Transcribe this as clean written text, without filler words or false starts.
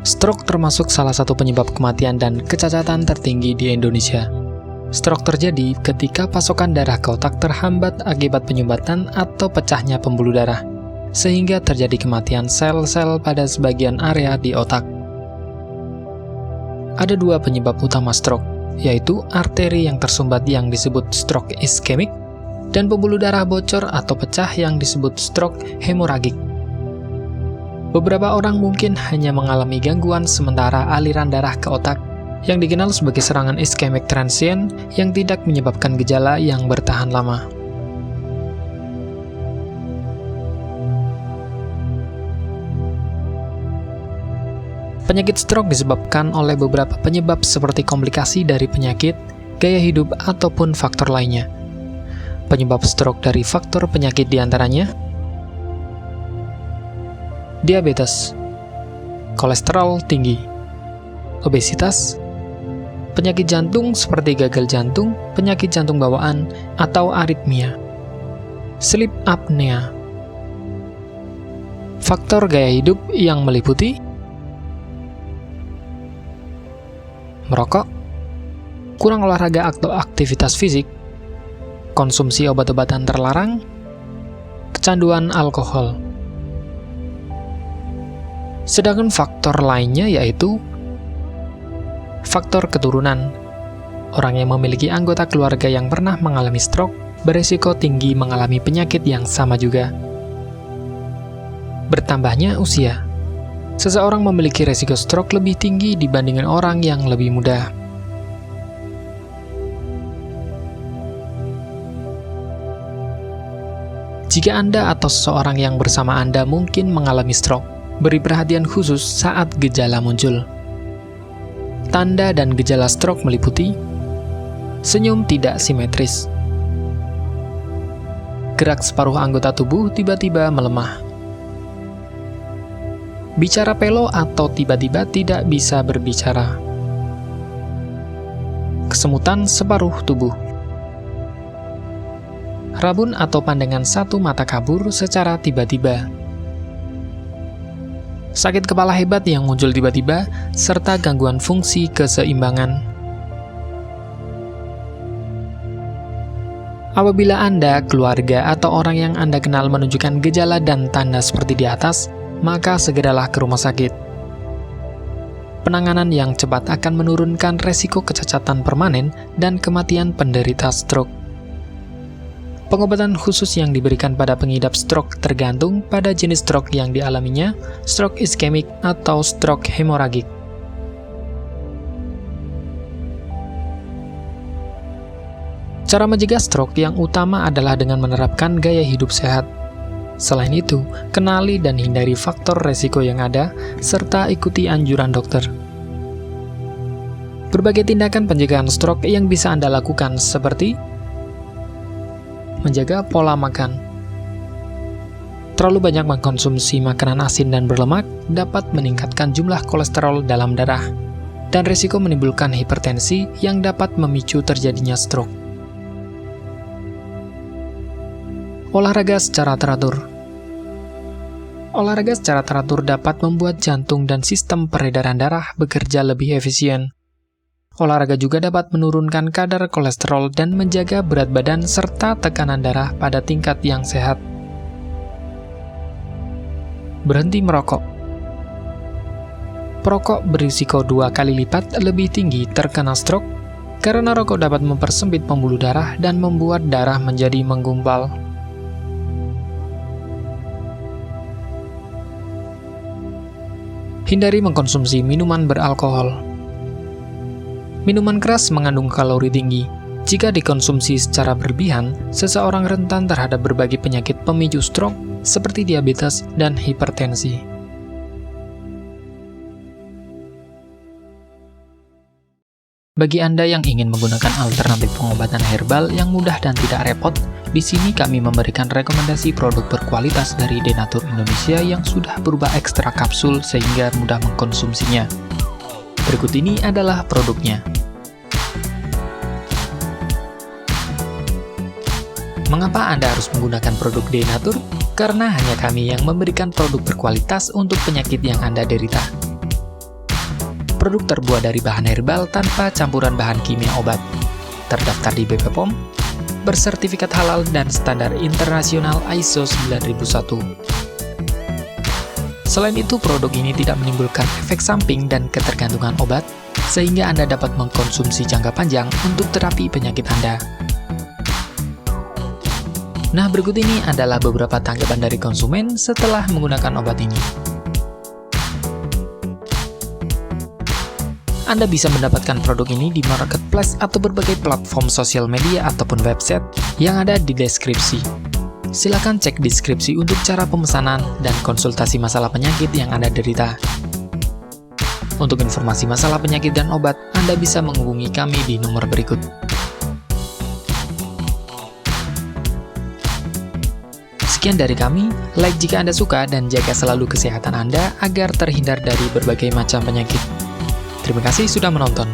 Stroke termasuk salah satu penyebab kematian dan kecacatan tertinggi di Indonesia. Stroke terjadi ketika pasokan darah ke otak terhambat akibat penyumbatan atau pecahnya pembuluh darah, sehingga terjadi kematian sel-sel pada sebagian area di otak. Ada dua penyebab utama stroke, yaitu arteri yang tersumbat yang disebut stroke iskemik, dan pembuluh darah bocor atau pecah yang disebut stroke hemoragik. Beberapa orang mungkin hanya mengalami gangguan sementara aliran darah ke otak yang dikenal sebagai serangan iskemik transient yang tidak menyebabkan gejala yang bertahan lama. Penyakit stroke disebabkan oleh beberapa penyebab seperti komplikasi dari penyakit, gaya hidup, ataupun faktor lainnya. Penyebab stroke dari faktor penyakit diantaranya diabetes, kolesterol tinggi, obesitas, penyakit jantung seperti gagal jantung, penyakit jantung bawaan, atau aritmia, sleep apnea. Faktor gaya hidup yang meliputi merokok, kurang olahraga atau aktivitas fisik, konsumsi obat-obatan terlarang, kecanduan alkohol. Sedangkan faktor lainnya yaitu faktor keturunan. Orang yang memiliki anggota keluarga yang pernah mengalami stroke berisiko tinggi mengalami penyakit yang sama juga. Bertambahnya usia. Seseorang memiliki risiko stroke lebih tinggi dibandingkan orang yang lebih muda. Jika Anda atau seseorang yang bersama Anda mungkin mengalami stroke, beri perhatian khusus saat gejala muncul. Tanda dan gejala stroke meliputi senyum tidak simetris, gerak separuh anggota tubuh tiba-tiba melemah, bicara pelo atau tiba-tiba tidak bisa berbicara, kesemutan separuh tubuh, rabun atau pandangan satu mata kabur secara tiba-tiba, sakit kepala hebat yang muncul tiba-tiba, serta gangguan fungsi keseimbangan. Apabila Anda, keluarga, atau orang yang Anda kenal menunjukkan gejala dan tanda seperti di atas, maka segeralah ke rumah sakit. Penanganan yang cepat akan menurunkan resiko kecacatan permanen dan kematian penderita stroke. Pengobatan khusus yang diberikan pada pengidap stroke tergantung pada jenis stroke yang dialaminya, stroke iskemik atau stroke hemoragik. Cara mencegah stroke yang utama adalah dengan menerapkan gaya hidup sehat. Selain itu, kenali dan hindari faktor resiko yang ada, serta ikuti anjuran dokter. Berbagai tindakan pencegahan stroke yang bisa Anda lakukan seperti menjaga pola makan. Terlalu banyak mengkonsumsi makanan asin dan berlemak dapat meningkatkan jumlah kolesterol dalam darah dan risiko menimbulkan hipertensi yang dapat memicu terjadinya stroke. Olahraga secara teratur. Olahraga secara teratur dapat membuat jantung dan sistem peredaran darah bekerja lebih efisien. Olahraga juga dapat menurunkan kadar kolesterol dan menjaga berat badan serta tekanan darah pada tingkat yang sehat. Berhenti merokok. Perokok berisiko 2 kali lipat lebih tinggi terkena stroke karena rokok dapat mempersempit pembuluh darah dan membuat darah menjadi menggumpal. Hindari mengkonsumsi minuman beralkohol. Minuman keras mengandung kalori tinggi. Jika dikonsumsi secara berlebihan, seseorang rentan terhadap berbagai penyakit pemicu stroke seperti diabetes dan hipertensi. Bagi Anda yang ingin menggunakan alternatif pengobatan herbal yang mudah dan tidak repot, di sini kami memberikan rekomendasi produk berkualitas dari Denatur Indonesia yang sudah berubah ekstra kapsul sehingga mudah mengkonsumsinya. Berikut ini adalah produknya. Mengapa Anda harus menggunakan produk Denatur? Karena hanya kami yang memberikan produk berkualitas untuk penyakit yang Anda derita. produk terbuat dari bahan herbal tanpa campuran bahan kimia obat, terdaftar di BP POM, bersertifikat halal dan standar internasional ISO 9001. Selain itu, produk ini tidak menimbulkan efek samping dan ketergantungan obat, sehingga Anda dapat mengkonsumsi jangka panjang untuk terapi penyakit Anda. Nah, berikut ini adalah beberapa tanggapan dari konsumen setelah menggunakan obat ini. Anda bisa mendapatkan produk ini di marketplace atau berbagai platform sosial media ataupun website yang ada di deskripsi. Silakan cek deskripsi untuk cara pemesanan dan konsultasi masalah penyakit yang Anda derita. Untuk informasi masalah penyakit dan obat, Anda bisa menghubungi kami di nomor berikut. Sekian dari kami, like jika Anda suka dan jaga selalu kesehatan Anda agar terhindar dari berbagai macam penyakit. Terima kasih sudah menonton.